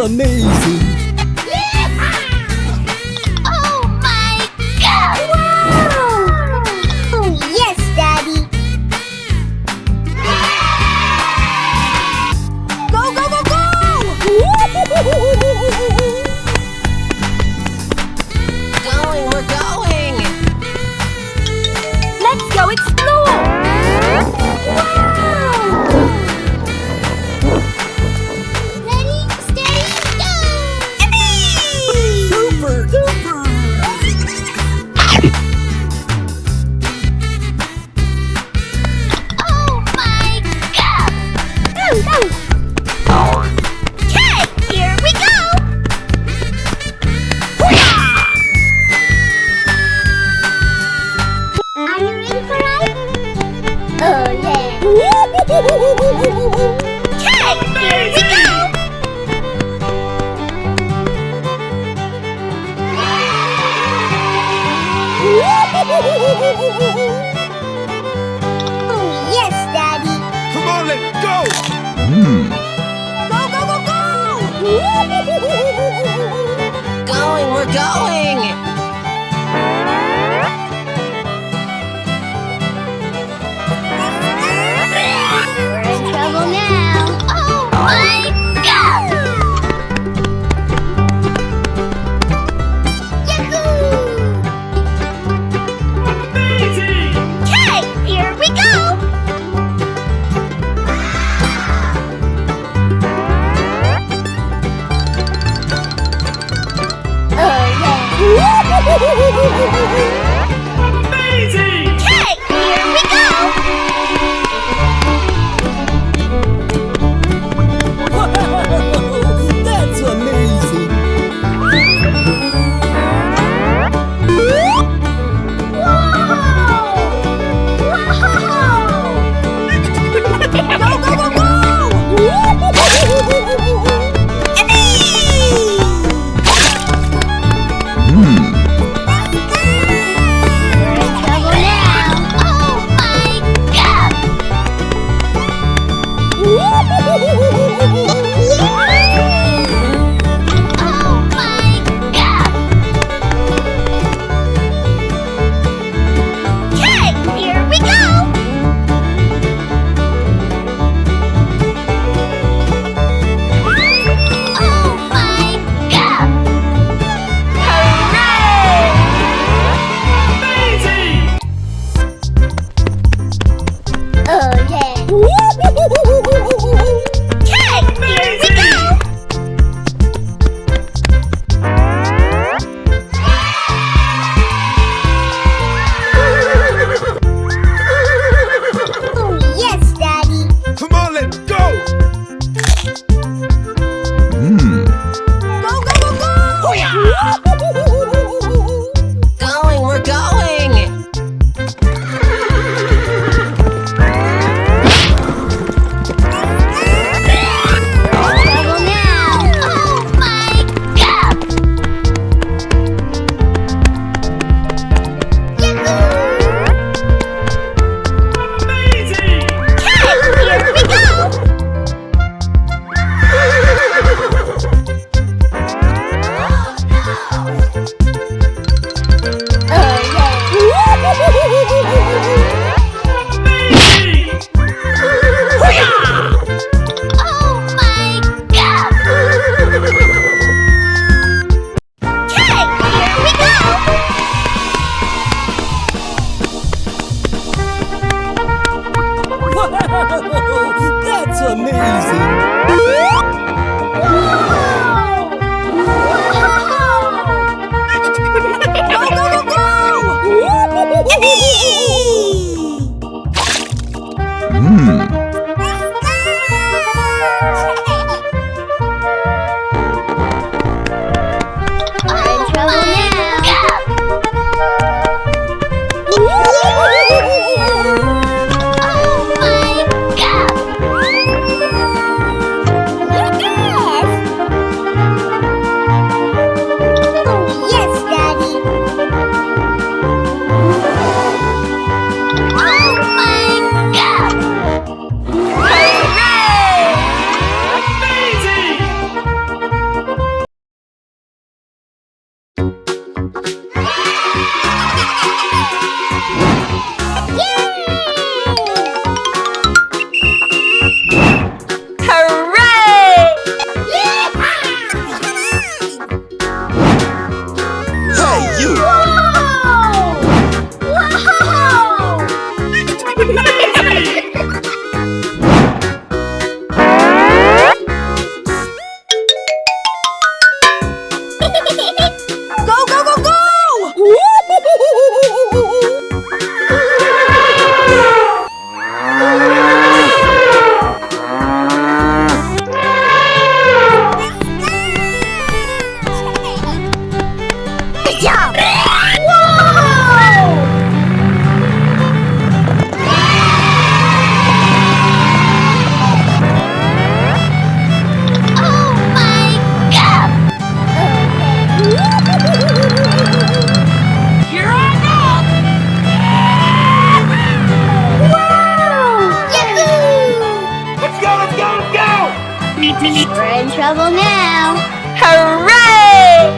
amazing! Oh my God! Wow! Oh yes, Daddy! Go, go, go, go! Going, we're going! Let's go explore! Wow! Ready, steady, go! Yippee! Super duper! Oh my God! Okay, here we go! Are you ready for ride? Oh yeah! Okay, here we go! Oh yes, Daddy! Come on, let's go! Go, go, go, go! Going, we're going! We're in trouble now. Oh my God! Yahoo! Okay, here we go! Oh yeah! Okay, here we go! Wow! That's amazing! Here we go! Oh my God! Hooray! Oh yeah! Okay, here we go! Oh yes, Daddy! Come on, let's go! Go, go, go, go! Going, we're going! Trouble now! Oh my God! Yahoo! Okay, here we go! Oh yeah! Oh my God! Okay, here we go! Wow! That's amazing! Go, go, go, go! I'm in trouble now! Oh my God! We're in trouble now. Hooray!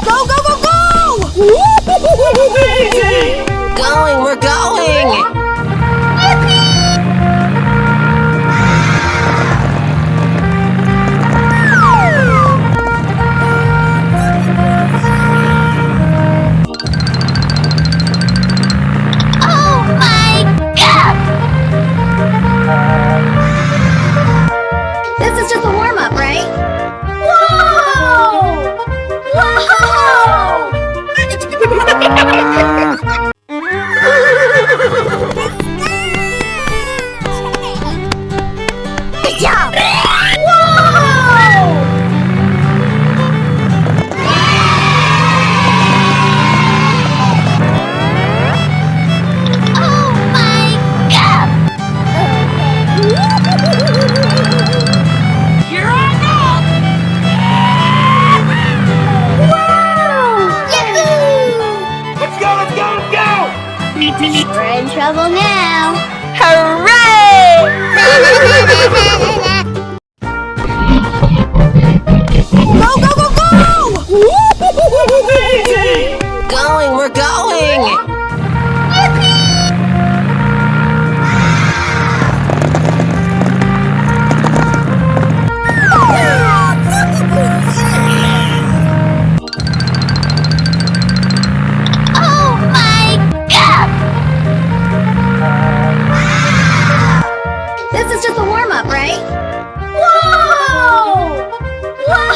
Go, go, go, go! Going, we're going! Oh my God! This is just a warm-up, right? Whoa! Good job! Whoa! Oh my God! Here I go! Wow! Yahoo! Let's go, let's go, let's go! We're in trouble now. Hooray! Go, go, go, go! Going, we're going! Oh my God! This is just a warm-up, right? Whoa! Whoa!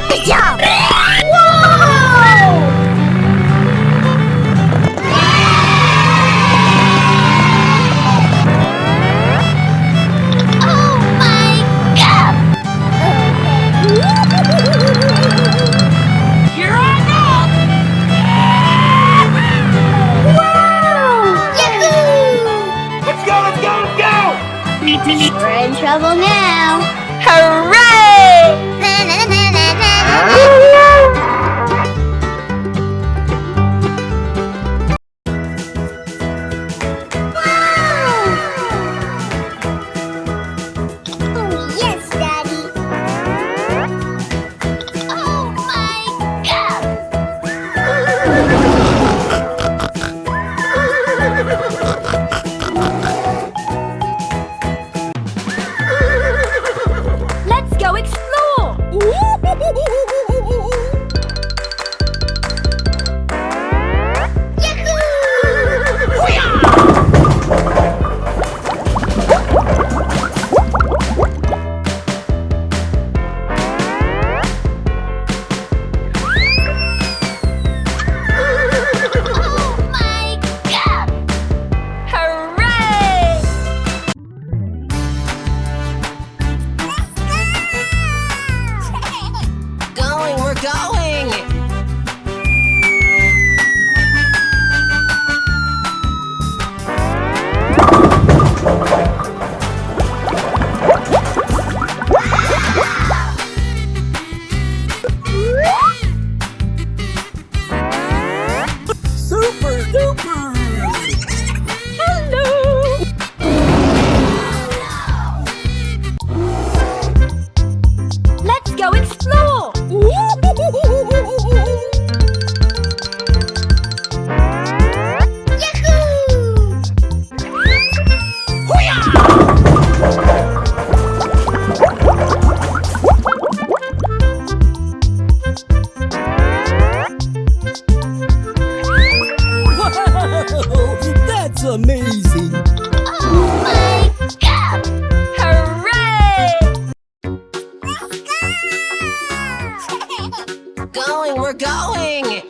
Good job! Whoa! Oh my God! Here I go! Wow! Yahoo! Let's go, let's go, let's go! We're in trouble now. Hooray! Oh, yes, Daddy. Oh my God! Let's go explore! Oh my God! Hooray! Going, we're going! Super duper! Let's go explore! Yahoo! Wow! That's amazing! Oh my God! Hooray! Going, we're going!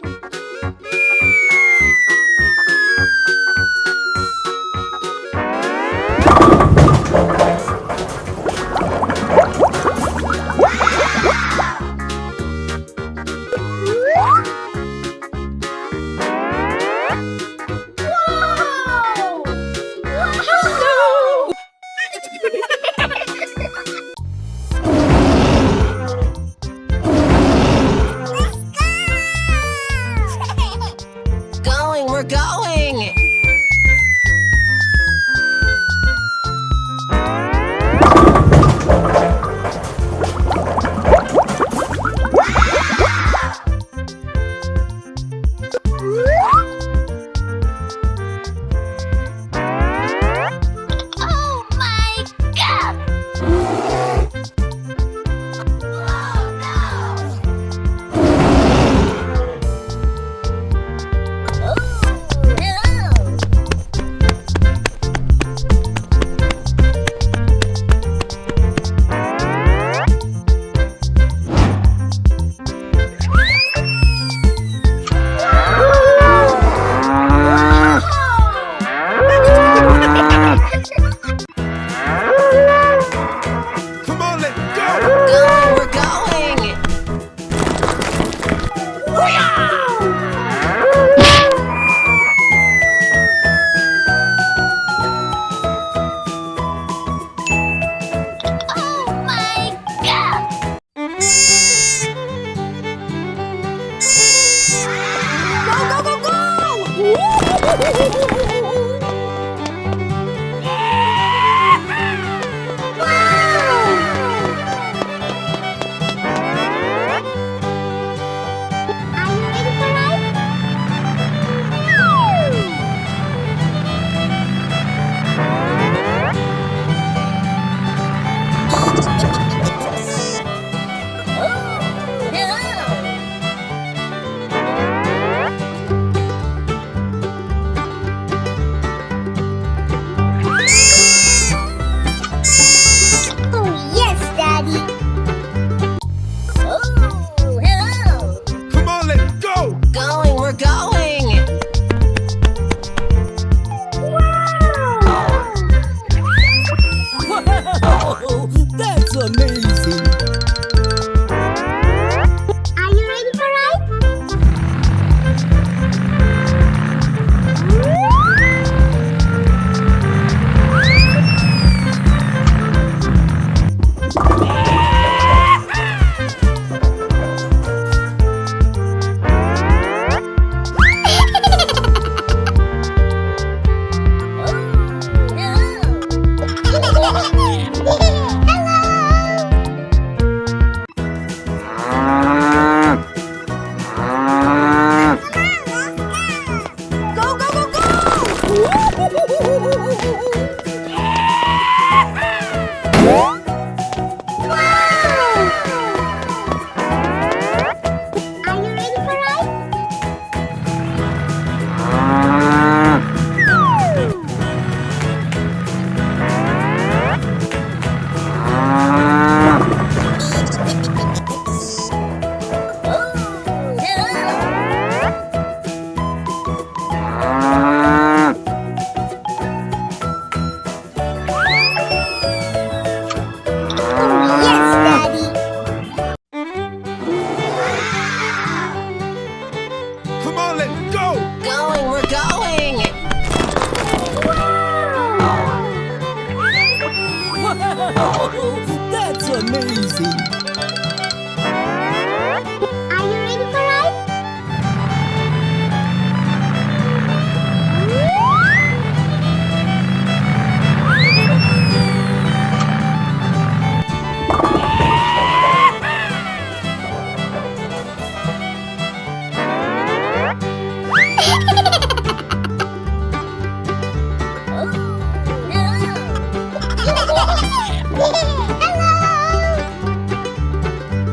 we're going! Oh my God! Come on, let's go! Going, we're going! Oh my God! Are you ready for ride? Oh yes, Daddy. Oh, hello. Come on, let's go! Going, we're going! Wow, that's amazing. Are you ready for ride? Go, go, go, go! Are you ready for ride? Come on, let's go! Going, we're going! Wow, that's amazing.